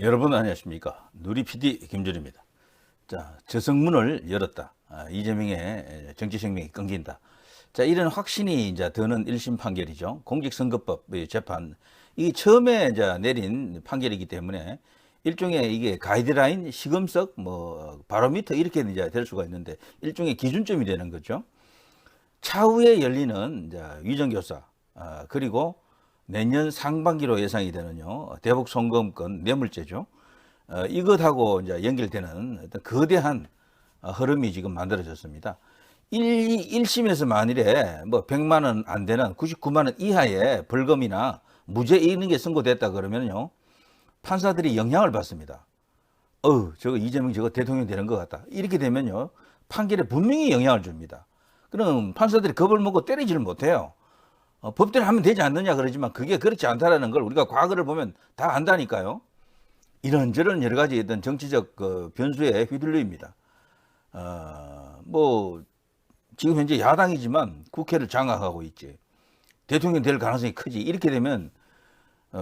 여러분 안녕하십니까. 누리 PD 김준입니다. 자, 저성문을 열었다. 이재명의 정치 생명이 끊긴다. 자, 이런 확신이 이제 드는 1심 판결이죠. 공직선거법 재판. 이 처음에 이제 내린 판결이기 때문에 일종의 이게 가이드라인, 시금석, 바로미터 이렇게 이제 될 수가 있는데 일종의 기준점이 되는 거죠. 차후에 열리는 이제 위정교사, 그리고 내년 상반기로 예상이 되는요, 대북 송금권 뇌물죄죠. 이것하고 이제 연결되는 어떤 거대한 흐름이 지금 만들어졌습니다. 1심에서 만일에 100만 원 안 되는 99만 원 이하의 벌금이나 무죄 이런 게 선고됐다 그러면요, 판사들이 영향을 받습니다. 저거 이재명 저거 대통령 되는 것 같다. 이렇게 되면요, 판결에 분명히 영향을 줍니다. 그럼 판사들이 겁을 먹고 때리지를 못해요. 법대로 하면 되지 않느냐 그러지만 그게 그렇지 않다라는 걸 우리가 과거를 보면 다 안다니까요. 이런저런 여러 가지 어떤 정치적 변수에 휘둘립니다. 지금 현재 야당이지만 국회를 장악하고 있지. 대통령 될 가능성이 크지. 이렇게 되면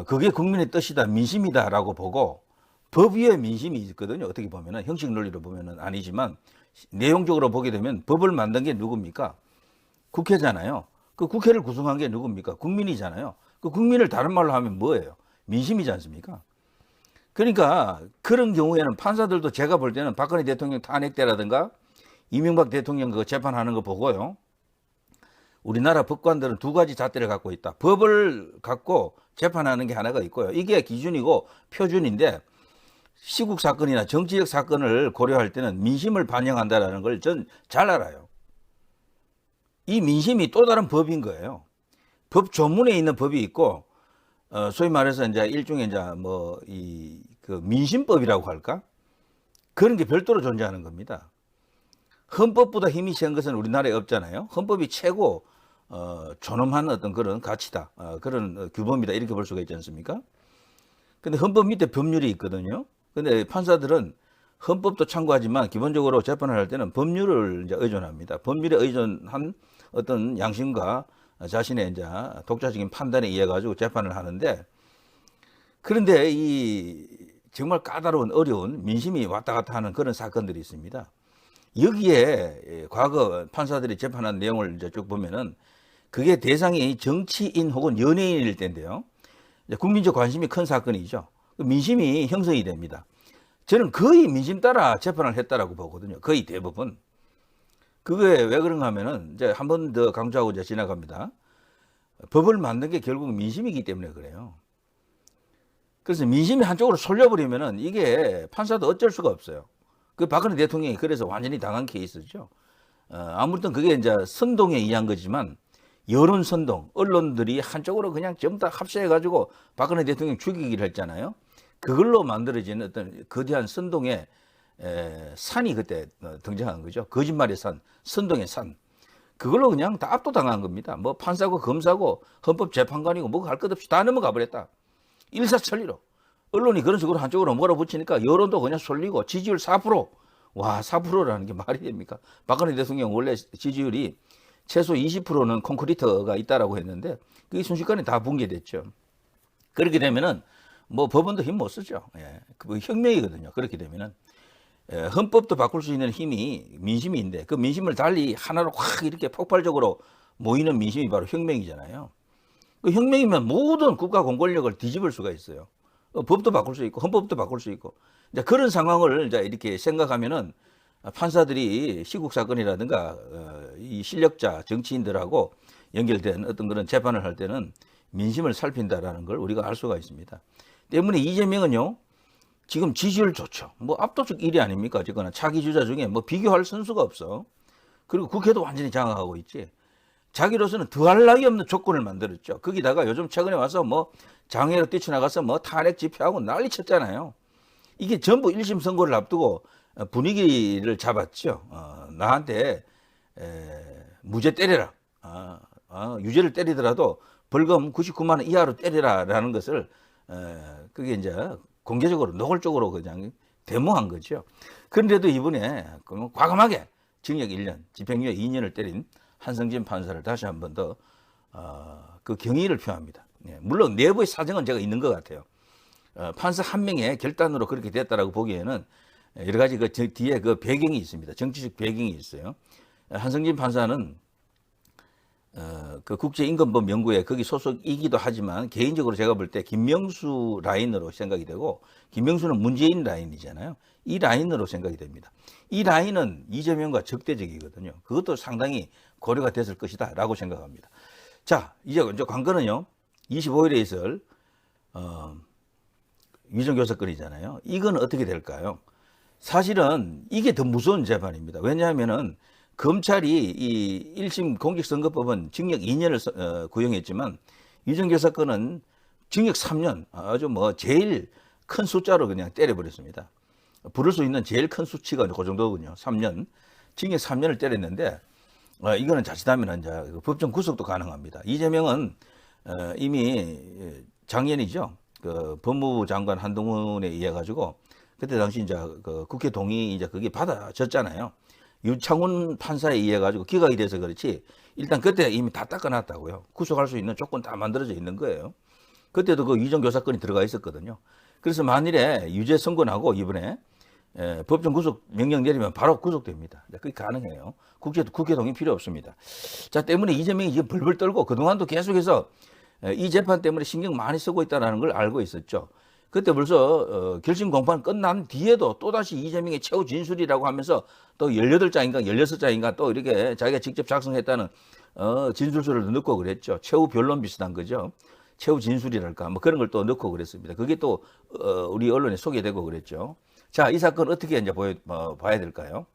그게 국민의 뜻이다, 민심이다라고 보고 법 위에 민심이 있거든요. 어떻게 보면은 형식 논리로 보면은 아니지만 내용적으로 보게 되면 법을 만든 게 누굽니까? 국회잖아요. 그 국회를 구성한 게 누굽니까? 국민이잖아요. 그 국민을 다른 말로 하면 뭐예요? 민심이지 않습니까? 그러니까 그런 경우에는 판사들도 제가 볼 때는 박근혜 대통령 탄핵 때라든가 이명박 대통령 그 재판하는 거 보고요. 우리나라 법관들은 두 가지 잣대를 갖고 있다. 법을 갖고 재판하는 게 하나가 있고요. 이게 기준이고 표준인데 시국 사건이나 정치적 사건을 고려할 때는 민심을 반영한다는 걸 전 잘 알아요. 이 민심이 또 다른 법인 거예요. 법 조문에 있는 법이 있고, 소위 말해서 이제 일종의 이제 그 민심법이라고 할까? 그런 게 별도로 존재하는 겁니다. 헌법보다 힘이 센 것은 우리나라에 없잖아요. 헌법이 최고, 존엄한 어떤 그런 가치다. 그런 규범이다. 이렇게 볼 수가 있지 않습니까? 근데 헌법 밑에 법률이 있거든요. 근데 판사들은 헌법도 참고하지만 기본적으로 재판을 할 때는 법률을 이제 의존합니다. 법률에 의존한 어떤 양심과 자신의 이제 독자적인 판단에 의해 가지고 재판을 하는데, 그런데 이 정말 까다로운 어려운 민심이 왔다 갔다 하는 그런 사건들이 있습니다. 여기에 과거 판사들이 재판한 내용을 이제 쭉 보면은 그게 대상이 정치인 혹은 연예인일 텐데요. 국민적 관심이 큰 사건이죠. 민심이 형성이 됩니다. 저는 거의 민심 따라 재판을 했다라고 보거든요. 거의 대부분. 그게 왜 그런가 하면은 이제 한 번 더 강조하고 이제 지나갑니다. 법을 만든 게 결국 민심이기 때문에 그래요. 그래서 민심이 한쪽으로 쏠려버리면은 이게 판사도 어쩔 수가 없어요. 그 박근혜 대통령이 그래서 완전히 당한 케이스죠. 아무튼 그게 이제 선동에 의한 거지만 여론 선동, 언론들이 한쪽으로 그냥 전부 다 합세해가지고 박근혜 대통령 죽이기를 했잖아요. 그걸로 만들어진 어떤 거대한 선동의 산이 그때 등장한 거죠. 거짓말의 산, 선동의 산. 그걸로 그냥 다 압도당한 겁니다. 뭐 판사고 검사고 헌법재판관이고 뭐가 할 것 없이 다 넘어가 버렸다. 일사천리로. 언론이 그런 식으로 한쪽으로 몰아붙이니까 여론도 그냥 쏠리고 지지율 4%. 와, 4%라는 게 말이 됩니까? 박근혜 대통령 원래 지지율이 최소 20%는 콘크리트가 있다라고 했는데 그게 순식간에 다 붕괴됐죠. 그렇게 되면은 뭐 법원도 힘 못 쓰죠. 예, 그 혁명이거든요. 그렇게 되면은 헌법도 바꿀 수 있는 힘이 민심인데 그 민심을 달리 하나로 확 이렇게 폭발적으로 모이는 민심이 바로 혁명이잖아요. 그 혁명이면 모든 국가 공권력을 뒤집을 수가 있어요. 법도 바꿀 수 있고 헌법도 바꿀 수 있고 이제 그런 상황을 이제 이렇게 생각하면은 판사들이 시국 사건이라든가 이 실력자 정치인들하고 연결된 어떤 그런 재판을 할 때는 민심을 살핀다라는 걸 우리가 알 수가 있습니다. 때문에 이재명은요, 지금 지지율 좋죠. 뭐 압도적 1위 아닙니까? 어쨌거나 차기 주자 중에 뭐 비교할 선수가 없어. 그리고 국회도 완전히 장악하고 있지. 자기로서는 더할 나위 없는 조건을 만들었죠. 거기다가 요즘 최근에 와서 뭐 장애로 뛰쳐나가서 뭐 탄핵 집회하고 난리 쳤잖아요. 이게 전부 1심 선고를 앞두고 분위기를 잡았죠. 나한테 무죄 때려라. 유죄를 때리더라도 벌금 99만 원 이하로 때리라라는 것을 그게 이제 공개적으로 노골적으로 그냥 데모한 거죠. 그런데도 이번에 과감하게 징역 1년, 집행유예 2년을 때린 한성진 판사를 다시 한 번 더 그 경의를 표합니다. 물론 내부의 사정은 제가 있는 것 같아요. 판사 한 명의 결단으로 그렇게 됐다라고 보기에는 여러 가지 그 뒤에 그 배경이 있습니다. 정치적 배경이 있어요. 한성진 판사는 그 국제인권법 연구회 거기 소속이기도 하지만 개인적으로 제가 볼 때 김명수 라인으로 생각이 되고 김명수는 문재인 라인이잖아요. 이 라인으로 생각이 됩니다. 이 라인은 이재명과 적대적이거든요. 그것도 상당히 고려가 됐을 것이다 라고 생각합니다. 자, 이제 관건은요. 25일에 있을 위정교사 건이잖아요. 이건 어떻게 될까요? 사실은 이게 더 무서운 재판입니다. 왜냐하면은 검찰이 이 1심 공직선거법은 징역 2년을 구형했지만 위정교사 건은 징역 3년 아주 뭐 제일 큰 숫자로 그냥 때려버렸습니다. 부를 수 있는 제일 큰 수치가 그 정도군요. 3년. 징역 3년을 때렸는데 이거는 자칫하면 이제 법정 구속도 가능합니다. 이재명은 이미 작년이죠. 그 법무부 장관 한동훈에 의해 가지고 그때 당시 이제 그 국회 동의 이제 그게 받아졌잖아요. 유창훈 판사에 의해 가지고 기각이 돼서 그렇지 일단 그때 이미 다 닦아놨다고요. 구속할 수 있는 조건 다 만들어져 있는 거예요. 그때도 그 위정교사 건이 들어가 있었거든요. 그래서 만일에 유죄 선고 나고 이번에 법정 구속 명령 내리면 바로 구속됩니다. 그게 가능해요. 국회 동의 필요 없습니다. 자, 때문에 이재명이 지금 벌벌 떨고 그동안도 계속해서 이 재판 때문에 신경 많이 쓰고 있다는 걸 알고 있었죠. 그때 벌써 결심 공판 끝난 뒤에도 또다시 이재명의 최후 진술이라고 하면서 또 18장인가 16장인가 또 이렇게 자기가 직접 작성했다는 진술서를 넣고 그랬죠. 최후 변론 비슷한 거죠. 최후 진술이랄까 뭐 그런 걸 또 넣고 그랬습니다. 그게 또 우리 언론에 소개되고 그랬죠. 자, 이 사건 어떻게 이제 봐야 될까요?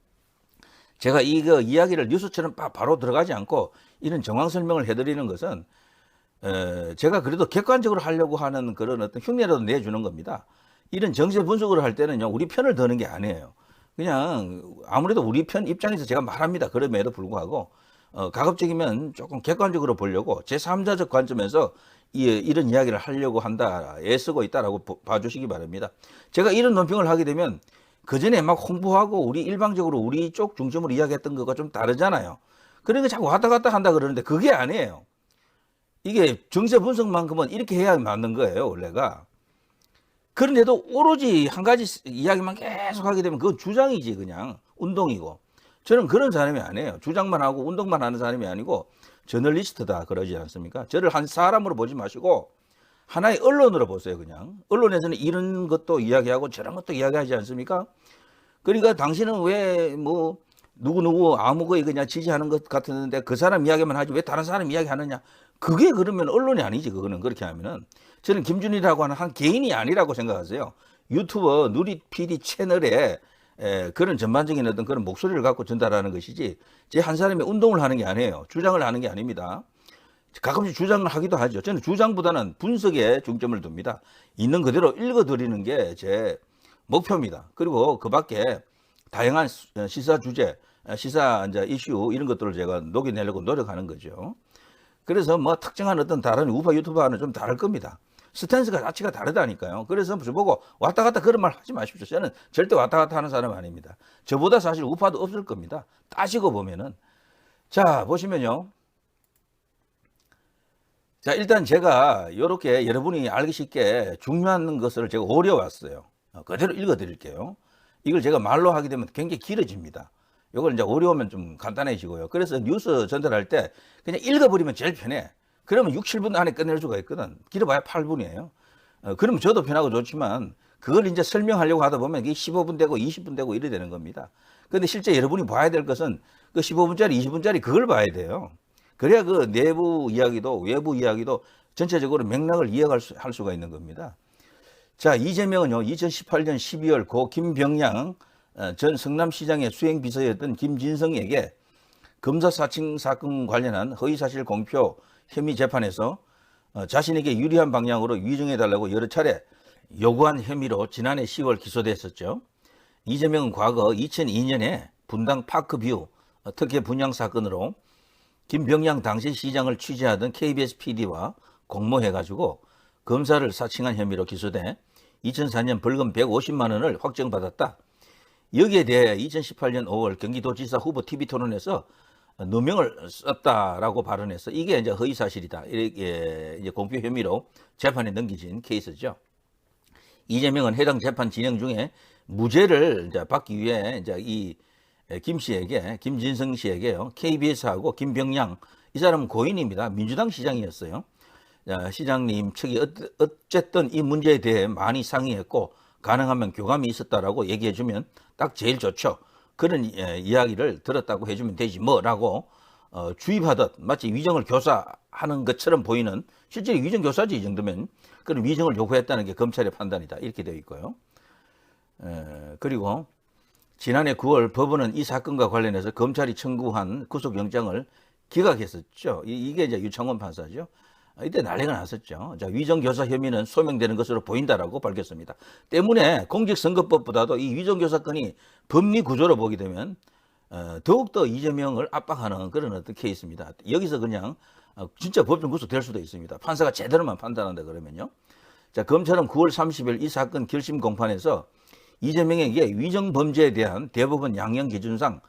제가 이거 이야기를 뉴스처럼 바로 들어가지 않고 이런 정황 설명을 해드리는 것은 제가 그래도 객관적으로 하려고 하는 그런 어떤 흉내라도 내주는 겁니다. 이런 정세 분석을 할 때는요, 우리 편을 드는 게 아니에요. 그냥 아무래도 우리 편 입장에서 제가 말합니다. 그럼에도 불구하고 가급적이면 조금 객관적으로 보려고 제3자적 관점에서 이런 이야기를 하려고 한다, 애쓰고 있다라고 봐주시기 바랍니다. 제가 이런 논평을 하게 되면 그 전에 막 홍보하고 우리 일방적으로 우리 쪽 중심으로 이야기했던 거가 좀 다르잖아요. 그러니까 자꾸 왔다 갔다 한다 그러는데 그게 아니에요. 이게 정세 분석만큼은 이렇게 해야 맞는 거예요, 원래가. 그런데도 오로지 한 가지 이야기만 계속 하게 되면 그건 주장이지, 그냥. 운동이고. 저는 그런 사람이 아니에요. 주장만 하고 운동만 하는 사람이 아니고 저널리스트다 그러지 않습니까? 저를 한 사람으로 보지 마시고 하나의 언론으로 보세요, 그냥. 언론에서는 이런 것도 이야기하고 저런 것도 이야기하지 않습니까? 그러니까 당신은 왜 뭐 누구누구 아무거에 그냥 지지하는 것 같았는데 그 사람 이야기만 하지 왜 다른 사람 이야기 하느냐? 그게 그러면 언론이 아니지, 그거는. 그렇게 하면은. 저는 김준일이라고 하는 한 개인이 아니라고 생각하세요. 유튜버 누리 PD 채널에 그런 전반적인 어떤 그런 목소리를 갖고 전달하는 것이지 제 한 사람이 운동을 하는 게 아니에요. 주장을 하는 게 아닙니다. 가끔씩 주장을 하기도 하죠. 저는 주장보다는 분석에 중점을 둡니다. 있는 그대로 읽어드리는 게 제 목표입니다. 그리고 그 밖에 다양한 시사 주제, 시사 이제 이슈 이런 것들을 제가 녹여내려고 노력하는 거죠. 그래서 뭐 특정한 어떤 다른 우파 유튜버와는 좀 다를 겁니다. 스탠스가 자체가 다르다니까요. 그래서 저보고 왔다 갔다 그런 말 하지 마십시오. 저는 절대 왔다 갔다 하는 사람 아닙니다. 저보다 사실 우파도 없을 겁니다. 따지고 보면은. 자, 보시면요. 자, 일단 제가 이렇게 여러분이 알기 쉽게 중요한 것을 제가 오려왔어요. 그대로 읽어 드릴게요. 이걸 제가 말로 하게 되면 굉장히 길어집니다. 이걸 이제 어려우면 좀 간단해지고요. 그래서 뉴스 전달할 때 그냥 읽어버리면 제일 편해. 그러면 6, 7분 안에 끝낼 수가 있거든. 길어봐야 8분이에요. 그러면 저도 편하고 좋지만 그걸 이제 설명하려고 하다 보면 이게 15분 되고 20분 되고 이래 되는 겁니다. 근데 실제 여러분이 봐야 될 것은 그 15분짜리, 20분짜리 그걸 봐야 돼요. 그래야 그 내부 이야기도 외부 이야기도 전체적으로 맥락을 할 수가 있는 겁니다. 자, 이재명은요, 2018년 12월 고 김병양 전 성남시장의 수행비서였던 김진성에게 검사 사칭 사건 관련한 허위사실 공표 혐의 재판에서 자신에게 유리한 방향으로 위정해달라고 여러 차례 요구한 혐의로 지난해 10월 기소됐었죠. 이재명은 과거 2002년에 분당 파크뷰 특혜 분양 사건으로 김병양 당시 시장을 취재하던 KBS PD와 공모해가지고 검사를 사칭한 혐의로 기소돼 2004년 벌금 150만 원을 확정받았다. 여기에 대해 2018년 5월 경기도지사 후보 TV토론에서 누명을 썼다라고 발언해서 이게 이제 허위사실이다. 이렇게 이제 공표 혐의로 재판에 넘겨진 케이스죠. 이재명은 해당 재판 진행 중에 무죄를 이제 받기 위해 이제 이 김 씨에게, 김진성 씨에게요, KBS하고 김병양, 이 사람은 고인입니다. 민주당 시장이었어요. 시장님 측이 어쨌든 이 문제에 대해 많이 상의했고 가능하면 교감이 있었다라고 얘기해주면 딱 제일 좋죠. 그런 이야기를 들었다고 해주면 되지 뭐라고 주입하듯 마치 위정을 교사하는 것처럼 보이는, 실제로 위정 교사지 이 정도면. 그런 위정을 요구했다는 게 검찰의 판단이다 이렇게 되어 있고요. 그리고 지난해 9월 법원은 이 사건과 관련해서 검찰이 청구한 구속영장을 기각했었죠. 이게 이제 유창원 판사죠. 이때 난리가 났었죠. 자, 위정교사 혐의는 소명되는 것으로 보인다라고 밝혔습니다. 때문에 공직선거법보다도 이 위정교사건이 법리 구조로 보게 되면 더욱더 이재명을 압박하는 그런 어떤 케이스입니다. 여기서 그냥 진짜 법정 구속될 수도 있습니다. 판사가 제대로만 판단한다 그러면요. 자, 검찰은 9월 30일 이 사건 결심 공판에서 이재명에게 위정범죄에 대한 대법원 양형 기준상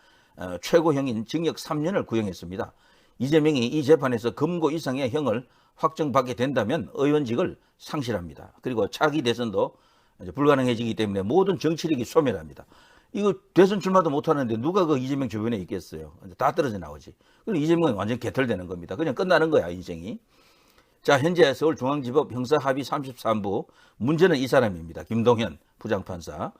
최고형인 징역 3년을 구형했습니다. 이재명이 이 재판에서 금고 이상의 형을 확정받게 된다면 의원직을 상실합니다. 그리고 차기 대선도 이제 불가능해지기 때문에 모든 정치력이 소멸합니다. 이거 대선 출마도 못하는데 누가 그 이재명 주변에 있겠어요. 다 떨어져 나오지. 그리고 이재명은 완전 개털되는 겁니다. 그냥 끝나는 거야, 인생이. 자, 현재 서울중앙지법 형사합의 33부 문제는 이 사람입니다. 김동현 부장판사.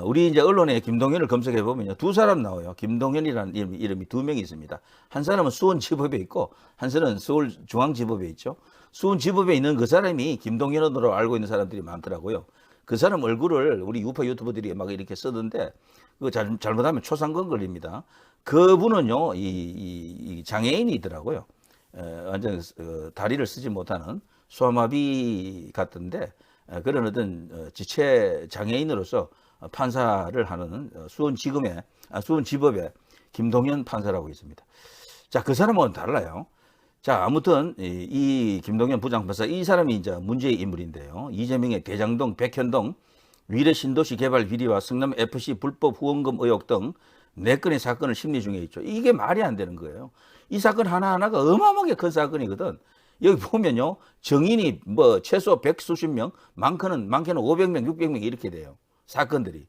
우리 이제 언론에 김동현을 검색해 보면요, 두 사람 나와요. 김동현이라는 이름이 두 명이 있습니다. 한 사람은 수원지법에 있고 한 사람은 서울중앙지법에 있죠. 수원지법에 있는 그 사람이 김동현으로 알고 있는 사람들이 많더라고요. 그 사람 얼굴을 우리 유파 유튜버들이 막 이렇게 쓰던데 그거 잘못하면 초상권 걸립니다. 그분은요, 이 장애인이더라고요. 완전 다리를 쓰지 못하는 소아마비 같은데 그런 어떤 지체 장애인으로서 판사를 하는 수원지법의 김동현 판사라고 있습니다. 자, 그 사람은 달라요. 자, 아무튼 이 김동현 부장판사, 이 사람이 이제 문제의 인물인데요. 이재명의 대장동, 백현동, 위례 신도시 개발 비리와 성남 FC 불법 후원금 의혹 등 4건의 사건을 심리 중에 있죠. 이게 말이 안 되는 거예요. 이 사건 하나하나가 어마어마하게 큰 사건이거든. 여기 보면요, 정인이 뭐 최소 100수십 명, 많게는 500명, 600명 이렇게 돼요. 사건들이.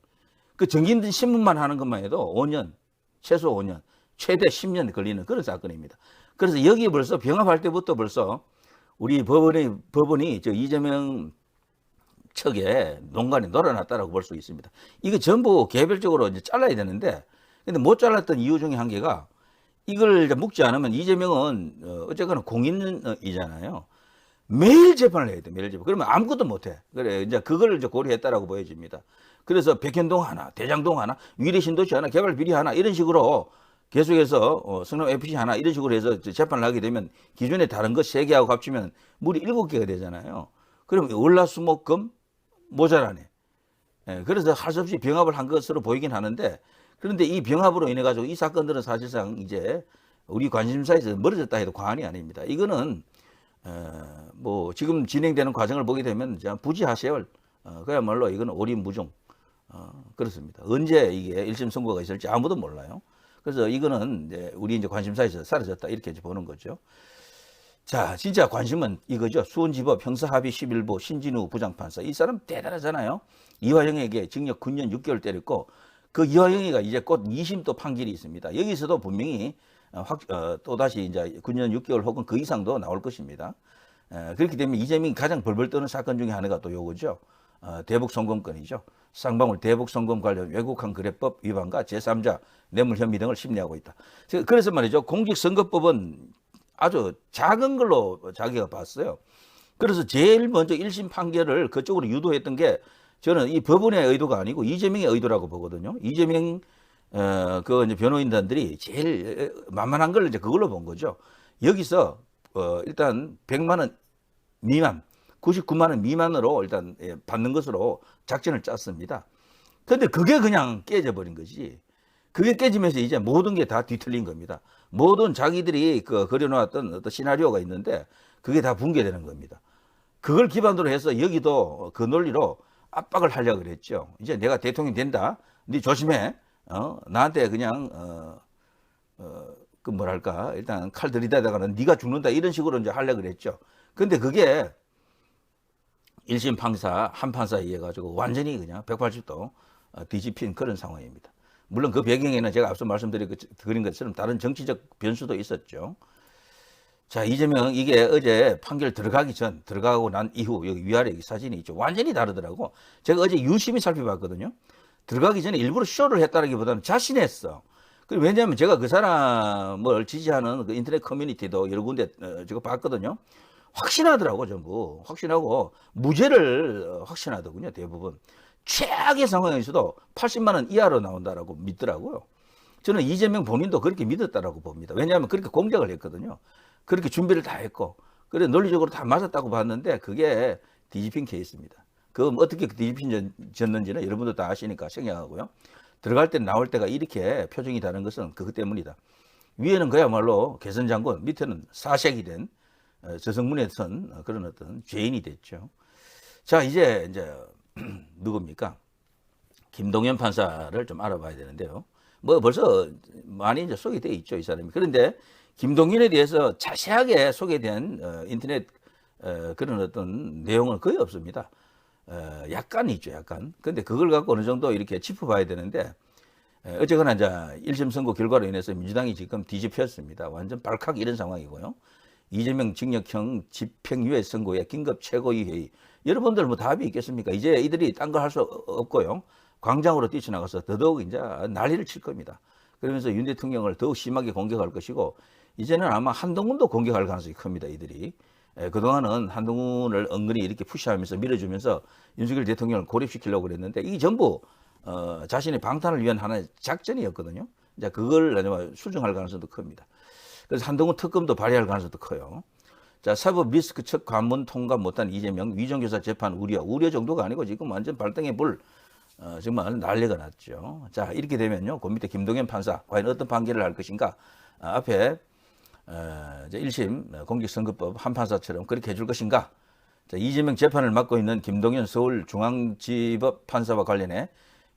그 정인들 신문만 하는 것만 해도 5년, 최소 5년, 최대 10년 걸리는 그런 사건입니다. 그래서 여기 벌써 병합할 때부터 벌써 우리 법원이 저 이재명 측에 농간에 놀아놨다라고 볼 수 있습니다. 이거 전부 개별적으로 이제 잘라야 되는데, 근데 못 잘랐던 이유 중에 한 개가 이걸 이제 묵지 않으면 이재명은 어쨌거나 공인이잖아요. 매일 재판을 해야 돼, 매일 재판. 그러면 아무것도 못 해. 그래, 이제 그걸 이제 고려했다라고 보여집니다. 그래서 백현동 하나, 대장동 하나, 위례 신도시 하나, 개발 비리 하나, 이런 식으로 계속해서 성남 FC 하나, 이런 식으로 해서 재판을 하게 되면 기존에 다른 것 3개하고 합치면 무려 7개가 되잖아요. 그러면 월화수목금 모자라네. 그래서 할 수 없이 병합을 한 것으로 보이긴 하는데, 그런데 이 병합으로 인해 가지고 이 사건들은 사실상 이제 우리 관심사에서 멀어졌다 해도 과언이 아닙니다. 이거는 뭐 지금 진행되는 과정을 보게 되면 부지하세월, 그야말로 이거는 오리무중, 그렇습니다. 언제 이게 1심 선고가 있을지 아무도 몰라요. 그래서 이거는 이제 우리 이제 관심사에서 사라졌다 이렇게 보는 거죠. 자, 진짜 관심은 이거죠. 수원지법 형사합의 11부 신진우 부장판사. 이 사람 대단하잖아요. 이화영에게 징역 9년 6개월 때렸고, 그 이화영이가 이제 곧 2심 또 판결이 있습니다. 여기서도 분명히 또다시 이제 9년 6개월 혹은 그 이상도 나올 것입니다. 그렇기 때문에 이재명이 가장 벌벌 떠는 사건 중에 하나가 또 요거죠. 대북송금건이죠. 쌍방울 대북송금 관련 왜곡한 거래법 위반과 제3자 뇌물 혐의 등을 심리하고 있다. 그래서 말이죠. 공직선거법은 아주 작은 걸로 자기가 봤어요. 그래서 제일 먼저 1심 판결을 그쪽으로 유도했던 게 저는 이 법원의 의도가 아니고 이재명의 의도라고 보거든요. 이재명 그 이제 변호인단들이 제일 만만한 걸 이제 그걸로 본 거죠. 여기서 일단 100만 원 미만, 99만 원 미만으로 일단 받는 것으로 작전을 짰습니다. 근데 그게 그냥 깨져버린 거지. 그게 깨지면서 이제 모든 게 다 뒤틀린 겁니다. 모든 자기들이 그려놓았던 어떤 시나리오가 있는데 그게 다 붕괴되는 겁니다. 그걸 기반으로 해서 여기도 그 논리로 압박을 하려고 그랬죠. 이제 내가 대통령 된다. 네 조심해. 나한테 그냥 그 뭐랄까, 일단 칼 들이대다가는 네가 죽는다 이런 식으로 이제 하려고 그랬죠. 근데 그게 1심 판사, 한 판사에 의해 가지고 완전히 그냥 180도 뒤집힌 그런 상황입니다. 물론 그 배경에는 제가 앞서 말씀드린 것처럼 다른 정치적 변수도 있었죠. 자, 이재명 이게 어제 판결 들어가고 난 이후 여기 위아래 사진이 있죠. 완전히 다르더라고. 제가 어제 유심히 살펴봤거든요. 들어가기 전에 일부러 쇼를 했다라기보다는 자신했어. 왜냐하면 제가 그 사람을 지지하는 그 인터넷 커뮤니티도 여러 군데 제가 봤거든요. 확신하더라고, 전부. 확신하고 무죄를 확신하더군요, 대부분. 최악의 상황에서도 80만 원 이하로 나온다라고 믿더라고요. 저는 이재명 본인도 그렇게 믿었다라고 봅니다. 왜냐하면 그렇게 공작을 했거든요. 그렇게 준비를 다 했고, 그래 논리적으로 다 맞았다고 봤는데 그게 뒤집힌 케이스입니다. 그 어떻게 뒤집혀졌는지는 여러분도 다 아시니까 생략하고요. 들어갈 때 나올 때가 이렇게 표정이 다른 것은 그것 때문이다. 위에는 그야말로 개선 장군, 밑에는 사색이 된 저승문에 선 그런 어떤 죄인이 됐죠. 자, 이제 누굽니까? 김동연 판사를 좀 알아봐야 되는데요. 뭐 벌써 많이 이제 소개돼 있죠, 이 사람이. 그런데 김동연에 대해서 자세하게 소개된 인터넷 그런 어떤 내용은 거의 없습니다. 약간 있죠, 약간. 근데 그걸 갖고 어느 정도 이렇게 짚어봐야 되는데, 어쨌거나 이제 1심 선고 결과로 인해서 민주당이 지금 뒤집혔습니다. 완전 발칵 이런 상황이고요. 이재명 징역형 집행유예 선고에 긴급 최고위 회의. 여러분들 뭐 답이 있겠습니까? 이제 이들이 딴 거 할 수 없고요. 광장으로 뛰쳐나가서 더더욱 이제 난리를 칠 겁니다. 그러면서 윤 대통령을 더욱 심하게 공격할 것이고, 이제는 아마 한동훈도 공격할 가능성이 큽니다, 이들이. 그동안은 한동훈을 은근히 이렇게 푸시하면서 밀어주면서 윤석열 대통령을 고립시키려고 그랬는데 이게 전부 자신의 방탄을 위한 하나의 작전이었거든요. 이제 그걸 수정할 가능성도 큽니다. 그래서 한동훈 특검도 발휘할 가능성도 커요. 자, 사법 리스크 첫 관문 통과 못한 이재명 위정교사 재판 우려 정도가 아니고 지금 완전 발등에 불 정말 난리가 났죠. 자, 이렇게 되면요, 그 밑에 김동연 판사 과연 어떤 판결을 할 것인가? 앞에 이제 1심 공직선거법 한 판사처럼 그렇게 해줄 것인가? 자, 이재명 재판을 맡고 있는 김동연 서울중앙지법 판사와 관련해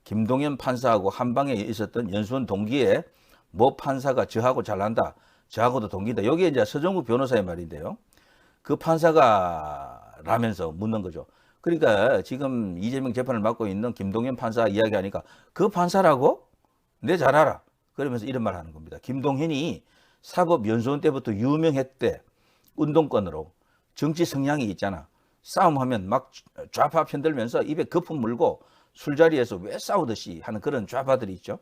김동연 판사하고 한방에 있었던 연수원 동기에 모 판사가 저하고 잘난다. 저하고도 동기다. 여기에 이제 서정국 변호사의 말인데요. 그 판사가 라면서 묻는 거죠. 그러니까 지금 이재명 재판을 맡고 있는 김동연 판사 이야기하니까 그 판사라고? 내 잘 알아. 그러면서 이런 말 하는 겁니다. 김동현이 사법연수원 때부터 유명했대. 운동권으로. 정치 성향이 있잖아. 싸움하면 막 좌파 편들면서 입에 거품 물고 술자리에서 왜 싸우듯이 하는 그런 좌파들이 있죠.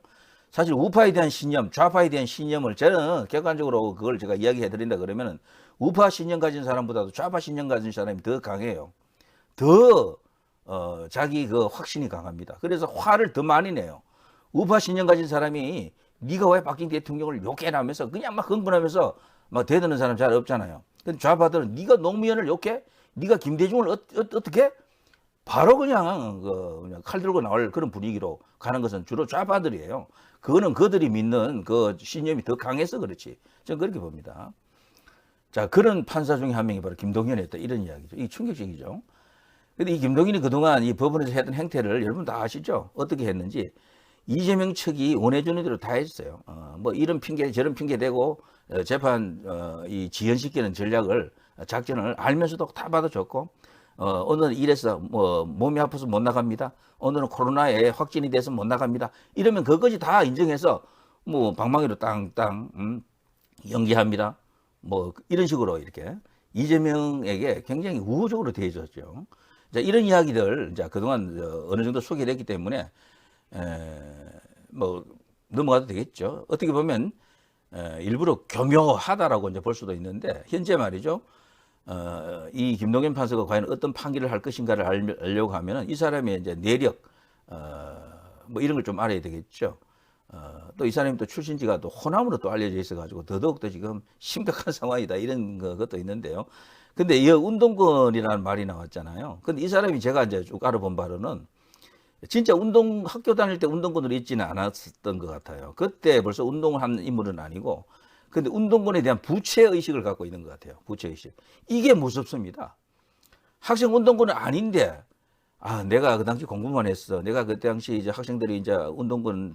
사실 우파에 대한 신념, 좌파에 대한 신념을 저는 객관적으로 그걸 제가 이야기해 드린다 그러면은 우파 신념 가진 사람보다도 좌파 신념 가진 사람이 더 강해요. 더 자기 그 확신이 강합니다. 그래서 화를 더 많이 내요. 우파 신념 가진 사람이 네가 왜 박근혜 대통령을 욕해라면서 그냥 막 흥분하면서 막 대드는 사람 잘 없잖아요. 근데 좌파들은 네가 노무현을 욕해? 네가 김대중을 어떻게? 바로 그냥 칼 들고 나올 그런 분위기로 가는 것은 주로 좌파들이에요. 그거는 그들이 믿는 그 신념이 더 강해서 그렇지. 저는 그렇게 봅니다. 자, 그런 판사 중에 한 명이 바로 김동연이었다. 이런 이야기죠. 이게 충격적이죠. 근데 이 김동연이 그동안 이 법원에서 했던 행태를 여러분 다 아시죠? 어떻게 했는지. 이재명 측이 원해주는 대로 다 했어요. 뭐 이런 핑계 저런 핑계 대고 재판 이 지연시키는 전략을 작전을 알면서도 다 받아줬고, 오늘은 이래서 뭐 몸이 아파서 못 나갑니다. 오늘은 코로나에 확진이 돼서 못 나갑니다. 이러면 그것까지 다 인정해서 뭐 방망이로 땅땅 연기합니다. 뭐 이런 식으로 이렇게 이재명에게 굉장히 우호적으로 대해줬죠. 자, 이런 이야기들 이제 그동안 어느 정도 소개를 했기 때문에 뭐 넘어가도 되겠죠. 어떻게 보면 일부러 교묘하다라고 이제 볼 수도 있는데 현재 말이죠. 이 김동연 판사가 과연 어떤 판결을 할 것인가를 알려고 하면은 이 사람의 이제 내력 뭐 이런 걸 좀 알아야 되겠죠. 또 이 사람이 또 출신지가 또 호남으로 또 알려져 있어가지고 더더욱 더 지금 심각한 상황이다 이런 것도 있는데요. 근데 이 운동권이라는 말이 나왔잖아요. 근데 이 사람이 제가 이제 쭉 알아본 바로는 진짜 학교 다닐 때 운동권으로 있지는 않았던 것 같아요. 그때 벌써 운동을 한 인물은 아니고, 근데 운동권에 대한 부채의식을 갖고 있는 것 같아요. 부채의식. 이게 무섭습니다. 학생 운동권은 아닌데, 내가 그 당시 공부만 했어. 내가 그 당시 이제 학생들이 이제 운동권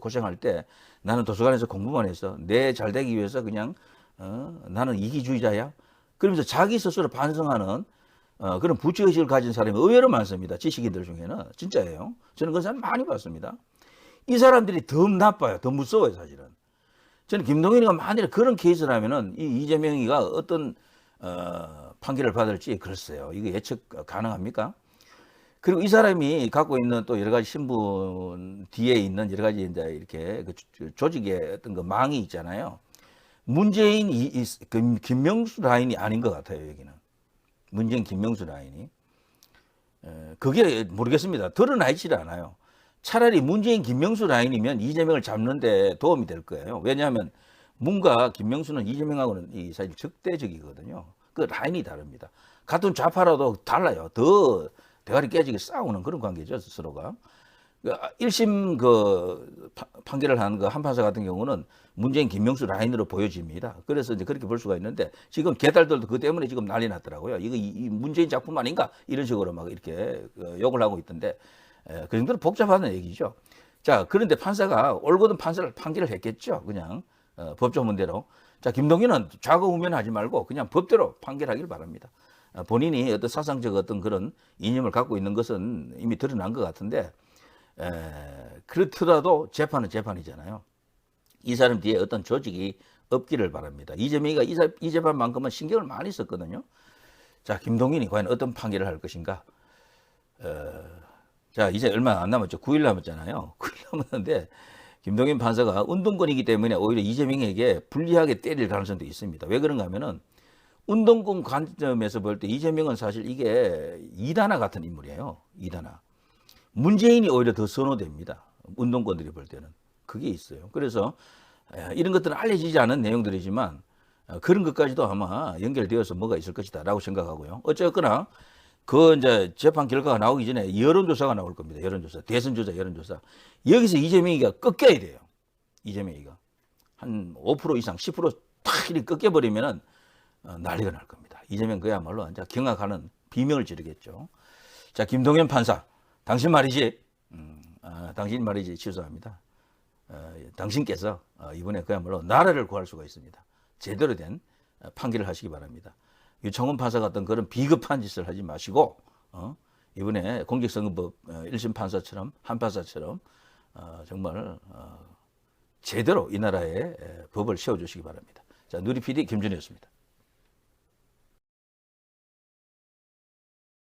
고생할 때 나는 도서관에서 공부만 했어. 내 잘 되기 위해서 그냥, 나는 이기주의자야. 그러면서 자기 스스로 반성하는 그런 부채의식을 가진 사람이 의외로 많습니다. 지식인들 중에는. 진짜예요. 저는 그런 사람 많이 봤습니다. 이 사람들이 더 나빠요. 더 무서워요, 사실은. 저는 김동연이가 만일에 그런 케이스라면은 이 이재명이가 어떤 판결을 받을지 글쎄요. 이거 예측 가능합니까? 그리고 이 사람이 갖고 있는 또 여러 가지 신분 뒤에 있는 여러 가지 이제 이렇게 그 조직의 어떤 그 망이 있잖아요. 문재인 김명수 라인이 아닌 것 같아요, 여기는. 문재인 김명수 라인이. 그게 모르겠습니다. 드러나 있지를 않아요. 차라리 문재인 김명수 라인이면 이재명을 잡는데 도움이 될 거예요. 왜냐하면 뭔가 김명수는 이재명하고는 사실 적대적이거든요. 그 라인이 다릅니다. 같은 좌파라도 달라요. 더 대가리 깨지게 싸우는 그런 관계죠, 서로가. 1심 판결을 한 그 한판사 같은 경우는 문재인 김명수 라인으로 보여집니다. 그래서 이제 그렇게 볼 수가 있는데 지금 개딸들도 그 때문에 지금 난리 났더라고요. 이거 이 문재인 작품 아닌가? 이런 식으로 막 이렇게 욕을 하고 있던데 그 정도로 복잡하다는 얘기죠. 자, 그런데 판사가 올거든 판결을 했겠죠. 그냥 법조문대로. 자, 김동연은 좌고우면하지 말고 그냥 법대로 판결하길 바랍니다. 본인이 어떤 사상적 어떤 그런 이념을 갖고 있는 것은 이미 드러난 것 같은데 그렇더라도 재판은 재판이잖아요. 이 사람 뒤에 어떤 조직이 없기를 바랍니다. 이재명이가 이 재판만큼은 신경을 많이 썼거든요. 자, 김동연이 과연 어떤 판결을 할 것인가? 자, 이제 얼마 안 남았죠. 9일 남았잖아요. 9일 남았는데 김동연 판사가 운동권이기 때문에 오히려 이재명에게 불리하게 때릴 가능성도 있습니다. 왜 그런가 하면은 운동권 관점에서 볼 때 이재명은 사실 이게 이단아 같은 인물이에요. 이단아. 문재인이 오히려 더 선호됩니다. 운동권들이 볼 때는. 그게 있어요. 그래서 이런 것들은 알려지지 않은 내용들이지만 그런 것까지도 아마 연결되어서 뭐가 있을 것이다 라고 생각하고요. 어쨌거나 그 이제 재판 결과가 나오기 전에 여론조사가 나올 겁니다. 여론조사. 대선조사, 여론조사. 여기서 이재명이가 꺾여야 돼요. 이재명이가. 한 5% 이상, 10%탁 이렇게 꺾여버리면은 난리가 날 겁니다. 이재명 그야말로 이제 경악하는 비명을 지르겠죠. 자, 김동연 판사. 당신 말이지. 당신 말이지. 취소합니다. 당신께서 이번에 그야말로 나라를 구할 수가 있습니다. 제대로 된 판결을 하시기 바랍니다. 유청훈 판사 같은 그런 비겁한 짓을 하지 마시고 이번에 공직선거법 1심 판사처럼 한 판사처럼 정말 제대로 이 나라의 법을 세워주시기 바랍니다. 자, 누리 PD 김준이었습니다.